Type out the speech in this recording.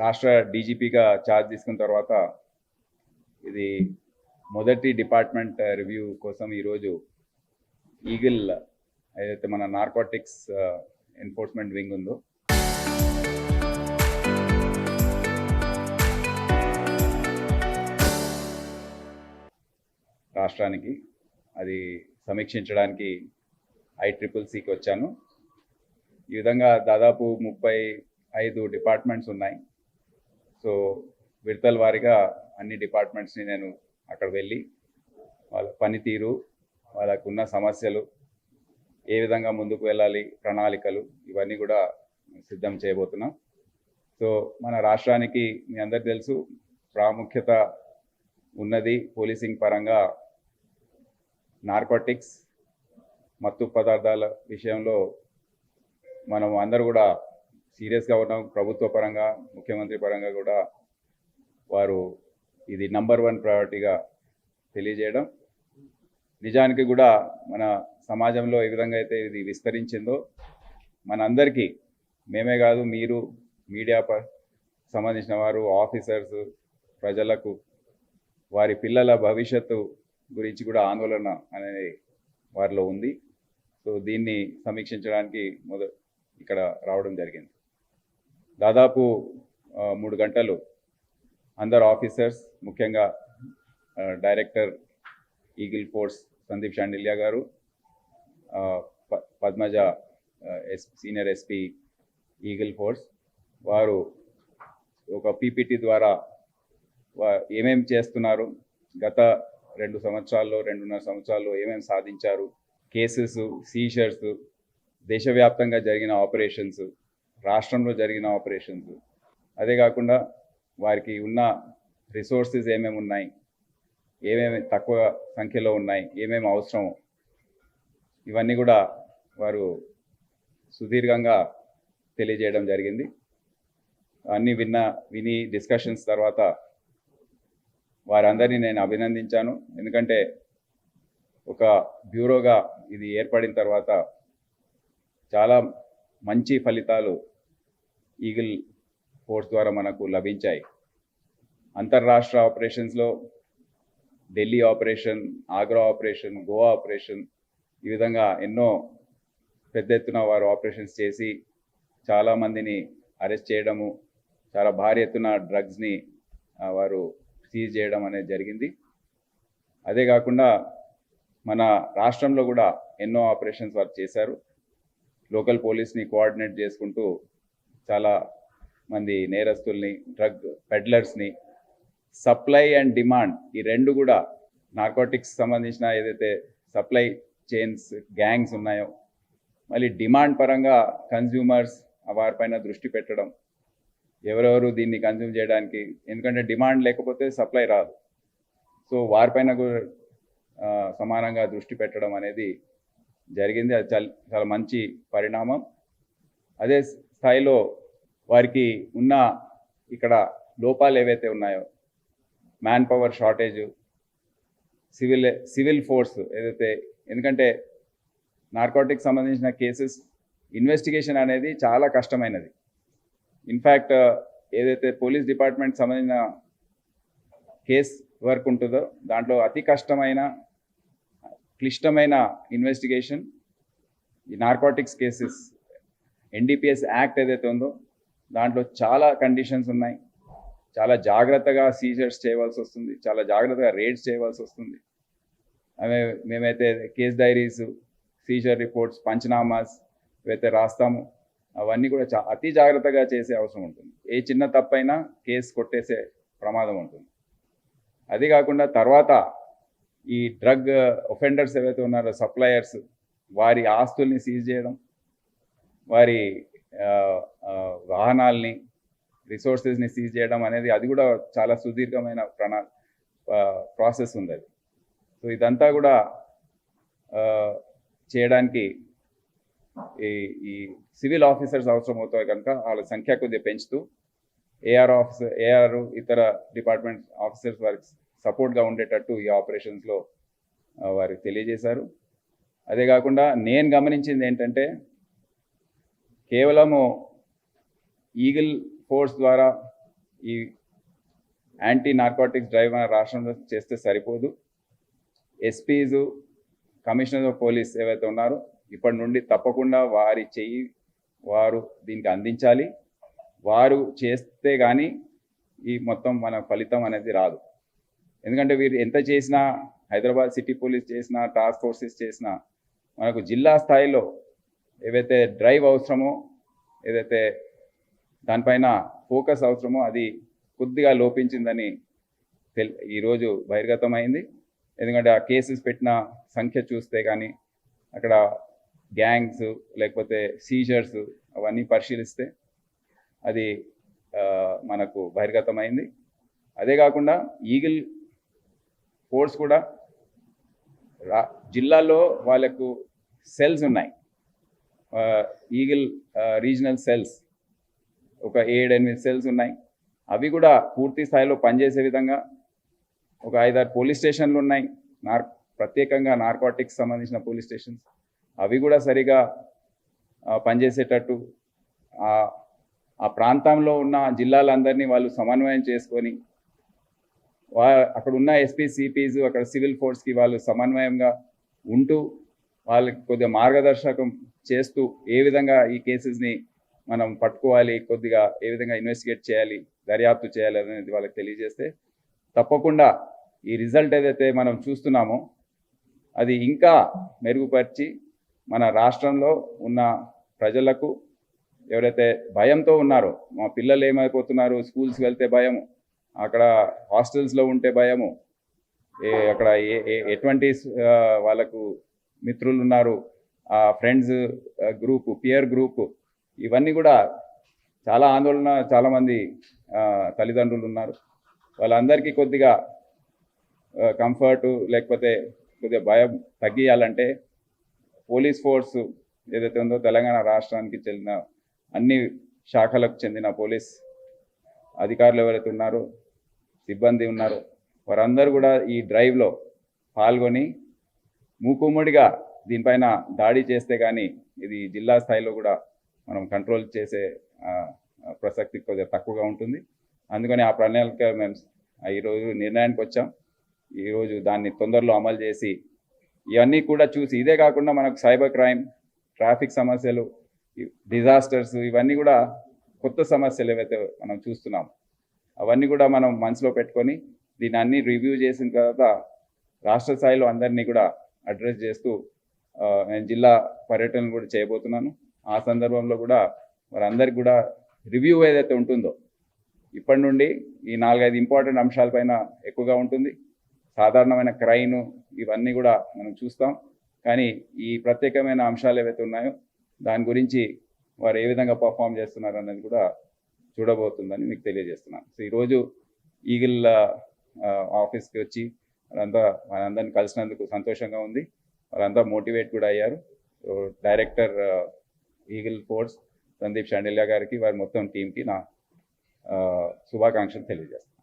రాష్ట్ర డీజీపీగా ఛార్జ్ తీసుకున్న తర్వాత ఇది మొదటి డిపార్ట్మెంట్ రివ్యూ కోసం ఈరోజు ఈగిల్ ఏదైతే మన నార్కోటిక్స్ ఎన్ఫోర్స్మెంట్ వింగ్ ఉందో రాష్ట్రానికి అది సమీక్షించడానికి ICCCకి వచ్చాను. ఈ విధంగా దాదాపు 35 డిపార్ట్మెంట్స్ ఉన్నాయి. సో విడతల వారీగా అన్ని డిపార్ట్మెంట్స్ని నేను అక్కడ వెళ్ళి వాళ్ళ పనితీరు, వాళ్ళకు ఉన్న సమస్యలు, ఏ విధంగా ముందుకు వెళ్ళాలి, ప్రణాళికలు ఇవన్నీ కూడా సిద్ధం చేయబోతున్నాం. సో మన రాష్ట్రానికి మీ అందరికీ తెలుసు ప్రాముఖ్యత ఉన్నది పోలీసింగ్ పరంగా. నార్కోటిక్స్ మత్తు పదార్థాల విషయంలో మనం అందరూ కూడా సీరియస్గా ఉన్నాం. ప్రభుత్వ పరంగా, ముఖ్యమంత్రి పరంగా కూడా వారు ఇది నంబర్ 1 ప్రయారిటీగా తెలియజేయడం. నిజానికి కూడా మన సమాజంలో ఏ విధంగా అయితే ఇది విస్తరించిందో మనందరికీ, మేమే కాదు మీరు మీడియా సంబంధించిన వారు, ఆఫీసర్స్, ప్రజలకు వారి పిల్లల భవిష్యత్తు గురించి కూడా ఆందోళన అనేది వారిలో ఉంది. సో దీన్ని సమీక్షించడానికి ఇక్కడ రావడం జరిగింది. దాదాపు 3 గంటలు అందరు ఆఫీసర్స్, ముఖ్యంగా director eagle force Sandeep Shandilya గారు, Padmaja senior SP eagle force, వారు ఒక PPT ద్వారా ఏమేమి చేస్తున్నారు, గత 2.5 సంవత్సరాల్లో ఏమేమి సాధించారు, కేసెస్, సీజర్స్, దేశవ్యాప్తంగా జరిగిన ఆపరేషన్స్, రాష్ట్రంలో జరిగిన ఆపరేషన్స్, అదే కాకుండా వారికి ఉన్న రిసోర్సెస్ ఏమేమి ఉన్నాయి, ఏమేమి తక్కువ సంఖ్యలో ఉన్నాయి, ఏమేమి అవసరం, ఇవన్నీ కూడా వారు సుదీర్ఘంగా తెలియజేయడం జరిగింది. అన్నీ విని డిస్కషన్స్ తర్వాత వారందరినీ నేను అభినందించాను. ఎందుకంటే ఒక బ్యూరోగా ఇది ఏర్పడిన తర్వాత చాలా మంచి ఫలితాలు ఈగిల్ ఫోర్స్ ద్వారా మనకు లభించాయి. అంతర్రాష్ట్ర ఆపరేషన్స్లో Delhi operation, Agra operation, Goa operation, ఈ విధంగా ఎన్నో పెద్ద ఎత్తున వారు ఆపరేషన్స్ చేసి చాలామందిని అరెస్ట్ చేయడము, చాలా భారీ ఎత్తున డ్రగ్స్ని వారు సీజ్ చేయడం అనేది జరిగింది. అదే కాకుండా మన రాష్ట్రంలో కూడా ఎన్నో ఆపరేషన్స్ వారు చేశారు. లోకల్ పోలీస్ని కోఆర్డినేట్ చేసుకుంటూ చాలా మంది నేరస్తుల్ని, డ్రగ్ పెడ్లర్స్ని, సప్లై అండ్ డిమాండ్, ఈ రెండు కూడా నార్కోటిక్స్ సంబంధించిన ఏదైతే సప్లై చైన్స్ గ్యాంగ్స్ ఉన్నాయో, మళ్ళీ డిమాండ్ పరంగా కన్జ్యూమర్స్ వారిపైన దృష్టి పెట్టడం, ఎవరెవరు దీన్ని కన్జ్యూమ్ చేయడానికి, ఎందుకంటే డిమాండ్ లేకపోతే సప్లై రాదు. సో వారిపైన కూడా సమానంగా దృష్టి పెట్టడం అనేది జరిగింది. అది చాలా మంచి పరిణామం. అదే స్థాయిలో వారికి ఉన్న ఇక్కడ లోపాలు ఏవైతే ఉన్నాయో, man power shortage, civil force ఏదైతే, ఎందుకంటే నార్కోటిక్స్ సంబంధించిన కేసెస్ ఇన్వెస్టిగేషన్ అనేది చాలా కష్టమైనది. ఇన్ఫ్యాక్ట్ ఏదైతే పోలీస్ డిపార్ట్మెంట్ సంబంధించిన కేస్ వర్క్ ఉంటుందో దాంట్లో అతి కష్టమైన, క్లిష్టమైన ఇన్వెస్టిగేషన్ ఈ నార్కోటిక్స్ కేసెస్. NDPS యాక్ట్ ఏదైతే ఉందో దాంట్లో చాలా కండిషన్స్ ఉన్నాయి. చాలా జాగ్రత్తగా సీజర్స్ చేయవలసి వస్తుంది, చాలా జాగ్రత్తగా రేడ్స్ చేయవలసి వస్తుంది. మేమైతే కేస్ డైరీస్, సీజర్ రిపోర్ట్స్, పంచనామాస్ ఏవైతే రాస్తామో అవన్నీ కూడా అతి జాగ్రత్తగా చేసే అవసరం ఉంటుంది. ఏ చిన్న తప్పైనా కేసు కొట్టేసే ప్రమాదం ఉంటుంది. అది కాకుండా తర్వాత ఈ డ్రగ్ ఒఫెండర్స్ ఏవైతే ఉన్నారో, సప్లయర్స్, వారి ఆస్తుల్ని సీజ్ చేయడం, వారి వాహనాల్ని, రిసోర్సెస్ని సీజ్ చేయడం అనేది అది కూడా చాలా సుదీర్ఘమైన ప్రాసెస్ ఉంది అది. సో ఇదంతా కూడా చేయడానికి ఈ సివిల్ ఆఫీసర్స్ అవసరం అవుతాయి కనుక వాళ్ళ సంఖ్య కొద్దిగా పెంచుతూ AR ఇతర డిపార్ట్మెంట్ ఆఫీసర్స్ వారికి సపోర్ట్గా ఉండేటట్టు ఈ ఆపరేషన్స్లో వారికి తెలియజేశారు. అదే కాకుండా నేను గమనించింది ఏంటంటే, కేవలము ఈగిల్ ఫోర్స్ ద్వారా ఈ యాంటీ నార్కోటిక్స్ డ్రైవ్ మన రాష్ట్రంలో చేస్తే సరిపోదు. ఎస్పీస్, కమిషనర్ ఆఫ్ పోలీస్ ఏవైతే ఉన్నారో ఇప్పటి నుండి తప్పకుండా వారు దీనికి అందించాలి. వారు చేస్తే కానీ ఈ మొత్తం మన ఫలితం అనేది రాదు. ఎందుకంటే వీరు ఎంత చేసినా, హైదరాబాద్ సిటీ పోలీస్ చేసినా, టాస్క్ ఫోర్సెస్ చేసినా, మనకు జిల్లా స్థాయిలో ఏవైతే డ్రైవ్ అవసరమో, ఏదైతే దానిపైన ఫోకస్ అవసరమో అది కొద్దిగా లోపించిందని ఈరోజు బహిర్గతమైంది. ఎందుకంటే ఆ కేసెస్ పెట్టిన సంఖ్య చూస్తే కానీ, అక్కడ గ్యాంగ్స్ లేకపోతే సీజర్స్ అవన్నీ పరిశీలిస్తే అది మనకు బహిర్గతమైంది. అదే కాకుండా ఈగిల్ ఫోర్స్ కూడా జిల్లాలో వాళ్ళకు సెల్స్ ఉన్నాయి. ఈగిల్ రీజనల్ సెల్స్ ఒక 7-8 సెల్స్ ఉన్నాయి. అవి కూడా పూర్తి స్థాయిలో పనిచేసే విధంగా ఒక 5-6 పోలీస్ స్టేషన్లు ఉన్నాయి. ప్రత్యేకంగా నార్కోటిక్స్ సంబంధించిన పోలీస్ స్టేషన్స్ అవి కూడా సరిగా పనిచేసేటట్టు ఆ ప్రాంతంలో ఉన్న జిల్లాలందరినీ వాళ్ళు సమన్వయం చేసుకొని, అక్కడ ఉన్న ఎస్పీ, సిపీస్, అక్కడ సివిల్ ఫోర్స్కి వాళ్ళు సమన్వయంగా ఉంటూ వాళ్ళకి కొద్దిగా మార్గదర్శకం చేస్తూ ఏ విధంగా ఈ కేసెస్ని మనం పట్టుకోవాలి, కొద్దిగా ఏ విధంగా ఇన్వెస్టిగేట్ చేయాలి, దర్యాప్తు చేయాలి అనేది వాళ్ళకి తెలియజేస్తే తప్పకుండా ఈ రిజల్ట్ ఏదైతే మనం చూస్తున్నామో అది ఇంకా మెరుగుపరిచి మన రాష్ట్రంలో ఉన్న ప్రజలకు ఎవరైతే భయంతో ఉన్నారో, మా పిల్లలు ఏమైపోతున్నారు, స్కూల్స్కి వెళ్తే భయము, అక్కడ హాస్టల్స్లో ఉంటే భయము, అక్కడ ఎటువంటి వాళ్ళకు మిత్రులు ఉన్నారు, ఆ ఫ్రెండ్స్ గ్రూపు, పియర్ గ్రూపు, ఇవన్నీ కూడా చాలా ఆందోళన, చాలామంది తల్లిదండ్రులు ఉన్నారు. వాళ్ళందరికీ కొద్దిగా కంఫర్టు లేకపోతే కొద్దిగా భయం తగ్గియాలంటే పోలీస్ ఫోర్స్ ఏదైతే ఉందో తెలంగాణ రాష్ట్రానికి చెందిన అన్ని శాఖలకు చెందిన పోలీస్ అధికారులు ఎవరైతే ఉన్నారో, సిబ్బంది ఉన్నారో, వారందరూ కూడా ఈ డ్రైవ్లో పాల్గొని మూకుమ్మడిగా దీనిపైన దాడి చేస్తే కానీ ఇది జిల్లా స్థాయిలో కూడా మనం కంట్రోల్ చేసే ప్రసక్తి కొద్దిగా తక్కువగా ఉంటుంది. అందుకని ఆ ప్రణాళిక మేము ఈరోజు నిర్ణయానికి వచ్చాం. ఈరోజు దాన్ని తొందరలో అమలు చేసి ఇవన్నీ కూడా చూసి, ఇదే కాకుండా మనకు సైబర్ క్రైమ్, ట్రాఫిక్ సమస్యలు, డిజాస్టర్స్, ఇవన్నీ కూడా కొత్త సమస్యలు ఏవైతే మనం చూస్తున్నాం అవన్నీ కూడా మనం మనసులో పెట్టుకొని దీన్ని అన్ని రివ్యూ చేసిన తర్వాత రాష్ట్ర స్థాయిలో అందరినీ కూడా అడ్రస్ చేస్తూ నేను జిల్లా పర్యటన కూడా చేయబోతున్నాను. ఆ సందర్భంలో కూడా వారందరికీ కూడా రివ్యూ ఏదైతే ఉంటుందో ఇప్పటి నుండి ఈ 4-5 ఇంపార్టెంట్ అంశాలపైన ఎక్కువగా ఉంటుంది. సాధారణమైన క్రైమ్ ఇవన్నీ కూడా మనం చూస్తాం, కానీ ఈ ప్రత్యేకమైన అంశాలు ఏవైతే ఉన్నాయో దాని గురించి వారు ఏ విధంగా పర్ఫామ్ చేస్తున్నారు అనేది కూడా చూడబోతుందని మీకు తెలియజేస్తున్నాను. సో ఈరోజు ఈగిల్ ఆఫీస్కి వచ్చి మనందరినీ కలిసినందుకు సంతోషంగా ఉంది. వాళ్ళంతా మోటివేట్ కూడా అయ్యారు. So director eagle force Sandeep Shandilya గారికి, వారి మొత్తం టీంకి నా శుభాకాంక్షలు తెలియజేస్తాను.